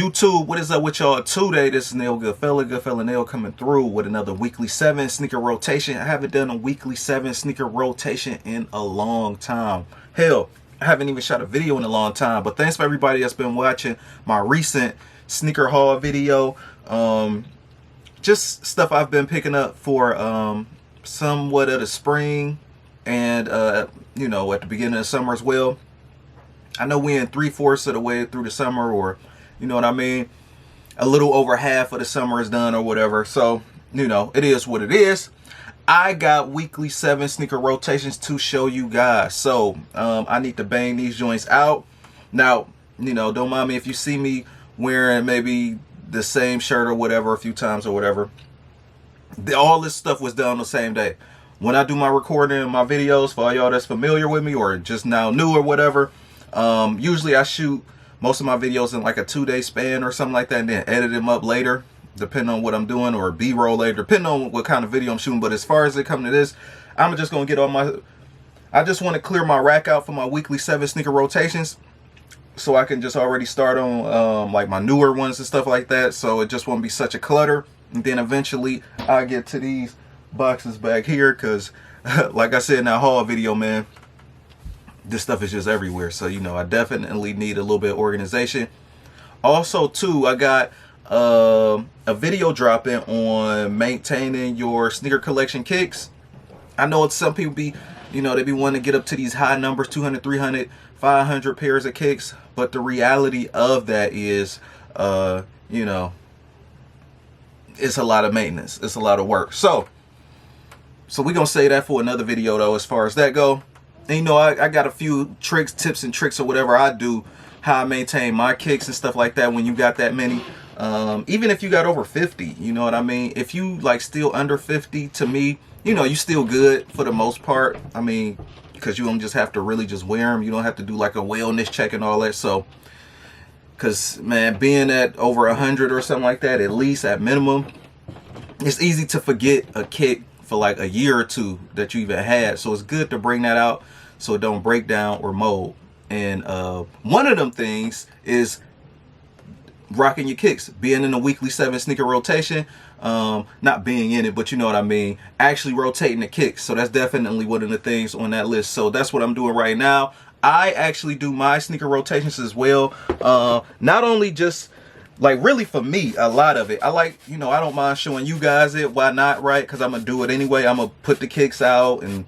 YouTube, what is up with y'all today? This is Nail Goodfella Nail coming through with another weekly 7 sneaker rotation. I haven't done a weekly 7 sneaker rotation in a long time. Hell, I haven't even shot a video in a long time. But thanks for everybody that's been watching my recent sneaker haul video. Just stuff I've been picking up for somewhat of the spring and you know, at the beginning of summer as well. I know we're in 3/4 of the way through the summer, or you know what I mean, a little over half of the summer is done or whatever. So, you know, it is what it is. I got weekly 7 sneaker rotations to show you guys. So, I need to bang these joints out. Now, you know, don't mind me if you see me wearing maybe the same shirt or whatever a few times or whatever. All this stuff was done on the same day. When I do my recording and my videos, for all y'all that's familiar with me or just now new or whatever, usually I shoot most of my videos in like a 2-day span or something like that, and then edit them up later, depending on what I'm doing, or B-roll later, depending on what kind of video I'm shooting. But as far as it comes to this, I'm just going to get all my, I just want to clear my rack out for my weekly 7 sneaker rotations, so I can just already start on like my newer ones and stuff like that, so it just won't be such a clutter. And then eventually I'll get to these boxes back here, because like I said in that haul video, man, this stuff is just everywhere. So, you know, I definitely need a little bit of organization. Also, too, I got a video dropping on maintaining your sneaker collection kicks. I know it's some people be, you know, they be wanting to get up to these high numbers, 200, 300, 500 pairs of kicks. But the reality of that is, you know, it's a lot of maintenance. It's a lot of work. So we're going to say that for another video, though, as far as that go. And, you know, I got a few tricks, tips and tricks or whatever I do, how I maintain my kicks and stuff like that when you got that many. Even if you got over 50, you know what I mean? If you like still under 50, to me, you know, you still good for the most part. I mean, because you don't just have to really just wear them. You don't have to do like a wellness check and all that. So, because, man, being at over 100 or something like that, at least at minimum, it's easy to forget a kick for like a year or two that you even had. So it's good to bring that out so it don't break down or mold. And one of them things is rocking your kicks, being in a weekly 7 sneaker rotation. Not being in it, but you know what I mean, actually rotating the kicks. So that's definitely one of the things on that list. So that's what I'm doing right now. I actually do my sneaker rotations as well. Not only just like, really for me, a lot of it, I like, you know, I don't mind showing you guys it. Why not, right? Because I'm going to do it anyway. I'm going to put the kicks out. And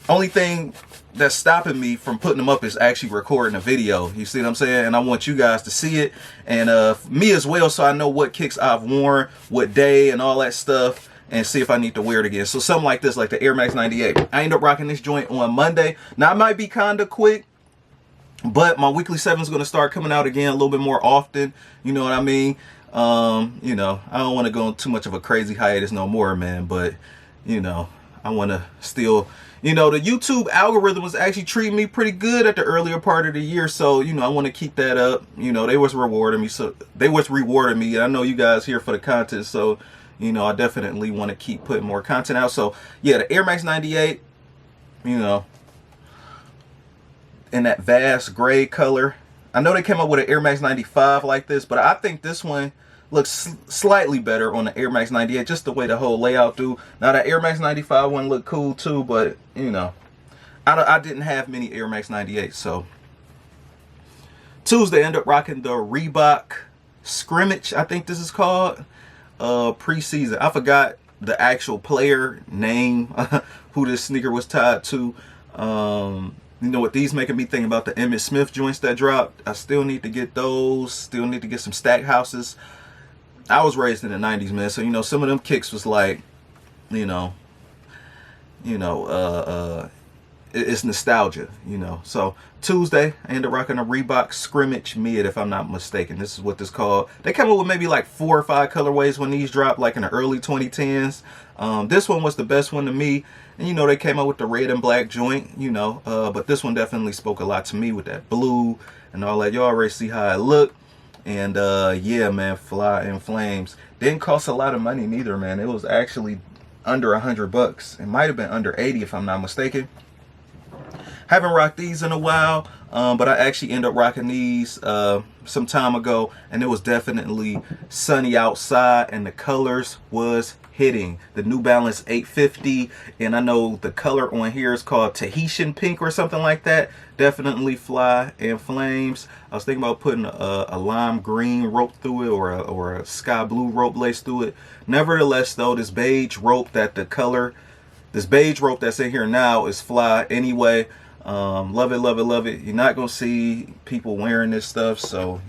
only thing that's stopping me from putting them up is actually recording a video. You see what I'm saying? And I want you guys to see it. And me as well, so I know what kicks I've worn, what day, and all that stuff. And see if I need to wear it again. So something like this, like the Air Max 98. I end up rocking this joint on Monday. Now, it might be kind of quick, but my weekly 7 is going to start coming out again a little bit more often. You know what I mean? You know, I don't want to go on too much of a crazy hiatus no more, man. But, you know, I want to still, you know, the YouTube algorithm was actually treating me pretty good at the earlier part of the year. So, you know, I want to keep that up. You know, they was rewarding me. So they was rewarding me. I know you guys here for the content. So, you know, I definitely want to keep putting more content out. So, yeah, the Air Max 98, you know, in that vast gray color. I know they came up with an Air Max 95 like this, but I think this one looks slightly better on the Air Max 98, just the way the whole layout do. Now, that Air Max 95 one looked cool too, but, you know, I didn't have many Air Max 98, so. Tuesday, end up rocking the Reebok Scrimmage, I think this is called, preseason. I forgot the actual player name, who this sneaker was tied to. You know what, these making me think about the Emmitt Smith joints that dropped. I still need to get those. Still need to get some Stackhouses. I was raised in the 90s, man. So, you know, some of them kicks was like, it's nostalgia, you know. So Tuesday, I ended up rocking a Reebok Scrimmage Mid, if I'm not mistaken. This is what this called. They came up with maybe like 4 or 5 colorways when these dropped, like in the early 2010s. This one was the best one to me. And, you know, they came out with the red and black joint, you know. But this one definitely spoke a lot to me with that blue and all that. You already see how it looked. And, yeah, man, fly in flames. Didn't cost a lot of money neither, man. It was actually under $100. It might have been under 80 if I'm not mistaken. Haven't rocked these in a while, but I actually ended up rocking these some time ago, and it was definitely sunny outside, and the colors was hitting. The New Balance 850, and I know the color on here is called Tahitian pink or something like that. Definitely fly and flames. I was thinking about putting a lime green rope through it, or a sky blue rope lace through it. Nevertheless though, this beige rope that's in here now is fly anyway. Love it, love it, love it. You're not gonna see people wearing this stuff, so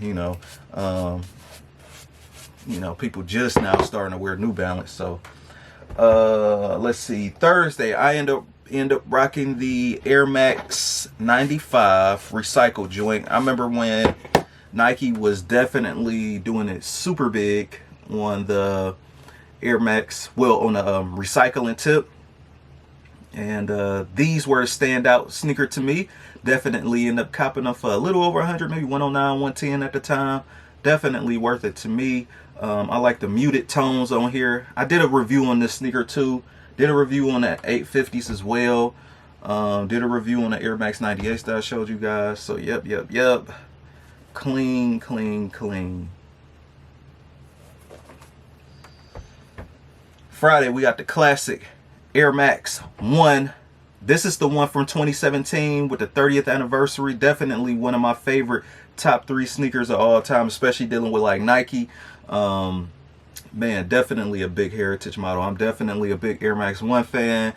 people just now starting to wear New Balance. So let's see, Thursday I end up rocking the Air Max 95 recycle joint. I remember when Nike was definitely doing it super big on the Air Max, well, on the recycling tip. And these were a standout sneaker to me. Definitely end up copping them for a little over 100, maybe 109, 110 at the time. Definitely worth it to me. I like the muted tones on here. I did a review on this sneaker too. Did a review on the 850s as well. Did a review on the Air Max 98s that I showed you guys. So yep. Clean, clean, clean. Friday we got the classic Air Max 1. This is the one from 2017 with the 30th anniversary. Definitely one of my favorite top 3 sneakers of all time, especially dealing with like Nike. Man, definitely a big heritage model. I'm definitely a big Air Max 1 fan.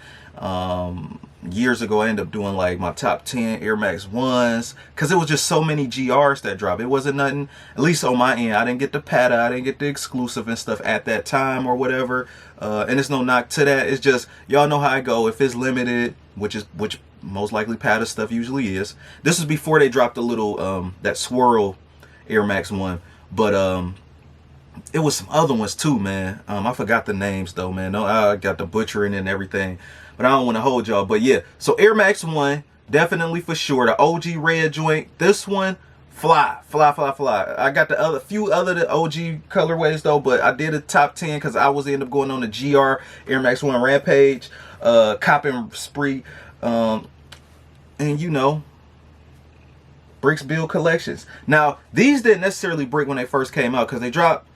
Years ago I ended up doing like my top 10 Air Max 1s because it was just so many GRs that dropped. It wasn't nothing, at least on my end, I didn't get the Pata, I didn't get the exclusive and stuff at that time or whatever. And it's no knock to that. It's just, y'all know how I go. If it's limited, which most likely Pata stuff usually is. This is before they dropped a little that swirl Air Max 1. But it was some other ones too, man. I forgot the names though, man. No, I got the butchering and everything, but I don't want to hold y'all. But yeah, so Air Max 1, definitely for sure. The OG red joint. This one, fly. I got the few other OG colorways though, but I did a top 10 because I was end up going on the GR Air Max 1 rampage, copping spree, and bricks build collections. Now these didn't necessarily break when they first came out because they dropped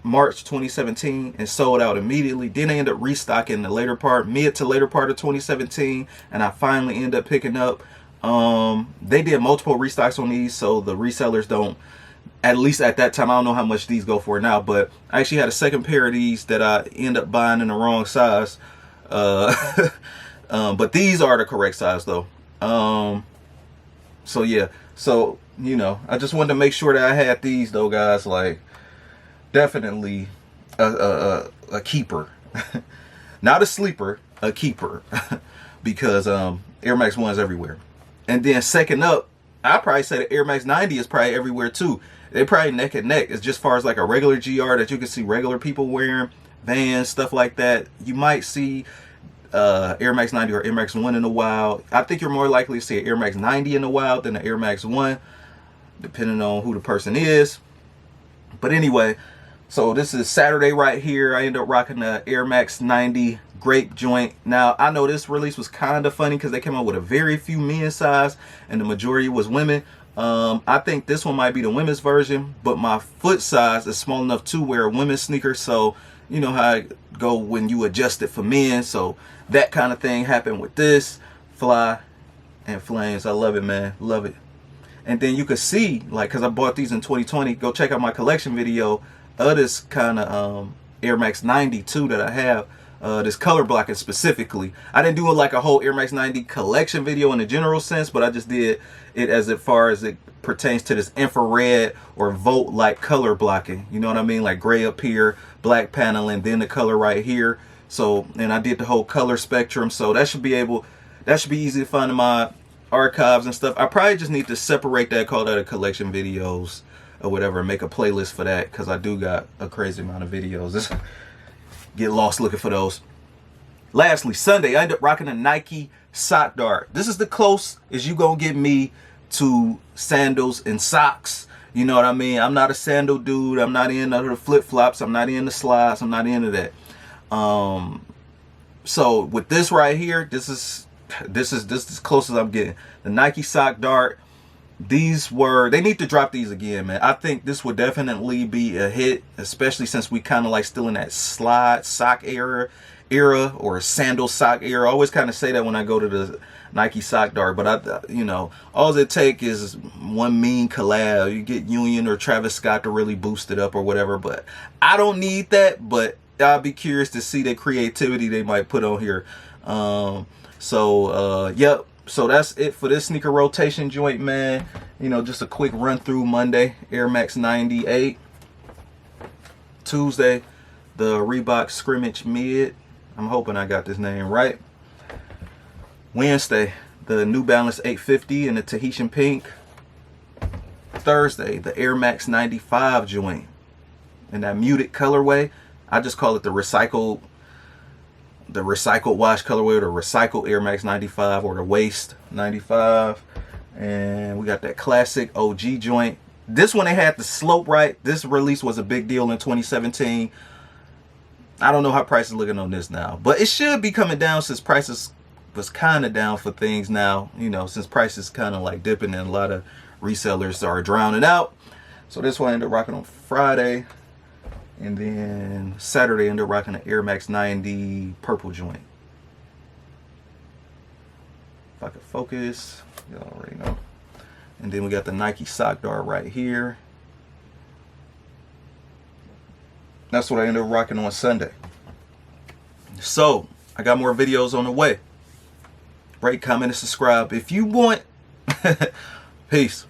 March 2017 and sold out immediately. Then they end up restocking the mid to later part of 2017, and I finally end up picking up. They did multiple restocks on these, so the resellers don't, at least at that time, I don't know how much these go for now, but I actually had a second pair of these that I end up buying in the wrong size. But these are the correct size though. So yeah, so I just wanted to make sure that I had these though, guys. Like, definitely a keeper. Not a sleeper, a keeper. Because Air Max 1 is everywhere. And then second up, I probably say the Air Max 90 is probably everywhere too. They probably neck and neck. It's just far as like a regular GR that you can see regular people wearing, Vans, stuff like that. You might see Air Max 90 or Air Max 1 in the wild. I think you're more likely to see an Air Max 90 in the wild than an Air Max 1, depending on who the person is. But anyway, so this is Saturday right here. I ended up rocking the Air Max 90 grape joint. Now, I know this release was kind of funny because they came out with a very few men's size and the majority was women. I think this one might be the women's version, but my foot size is small enough to wear a women's sneaker. So you know how it go when you adjust it for men. So that kind of thing happened with this. Fly and flames. I love it, man. Love it. And then you could see, like, because I bought these in 2020, go check out my collection video of this kind of Air Max 90 too that I have. This color blocking specifically. I didn't do like a whole Air Max 90 collection video in a general sense, but I just did it as far as it pertains to this infrared or volt like color blocking. You know what I mean? Like gray up here, black paneling, then the color right here. So, and I did the whole color spectrum. So that should be easy to find in my archives and stuff. I probably just need to separate that, call that a collection videos or whatever, and make a playlist for that, because I do got a crazy amount of videos. Get lost looking for those. Lastly, Sunday, I ended up rocking a Nike sock dart. This is the close as you gonna get me to sandals and socks. You know what I mean? I'm not a sandal dude. I'm not into the flip-flops. I'm not into slides. I'm not into that. So with this right here, this is this is as close as I'm getting. The Nike Sock Dart. They need to drop these again, man. I think this would definitely be a hit, especially since we kind of like still in that slide sock era or sandal sock era. I always kind of say that when I go to the Nike Sock Dart, but all it take is one mean collab. You get Union or Travis Scott to really boost it up or whatever, but I don't need that, but I'll be curious to see the creativity they might put on here. Yep. So that's it for this sneaker rotation joint, man. Just a quick run through. Monday, Air Max 98. Tuesday, the Reebok Scrimmage Mid. I'm hoping I got this name right. Wednesday, the New Balance 850 in the Tahitian Pink. Thursday, the Air Max 95 joint in that muted colorway. I just call it the recycled wash colorway, or the recycled Air Max 95, or the waste 95. And we got that classic OG joint. This one, they had the slope right. This release was a big deal in 2017. I don't know how prices are looking on this now, but it should be coming down, since prices was kind of down for things now, since prices kind of like dipping and a lot of resellers are drowning out. So this one I ended up rocking on Friday. And then Saturday, I ended up rocking the Air Max 90 purple joint. If I could focus, y'all already know. And then we got the Nike Sock Dart right here. That's what I ended up rocking on Sunday. So, I got more videos on the way. Rate, comment, and subscribe if you want. Peace.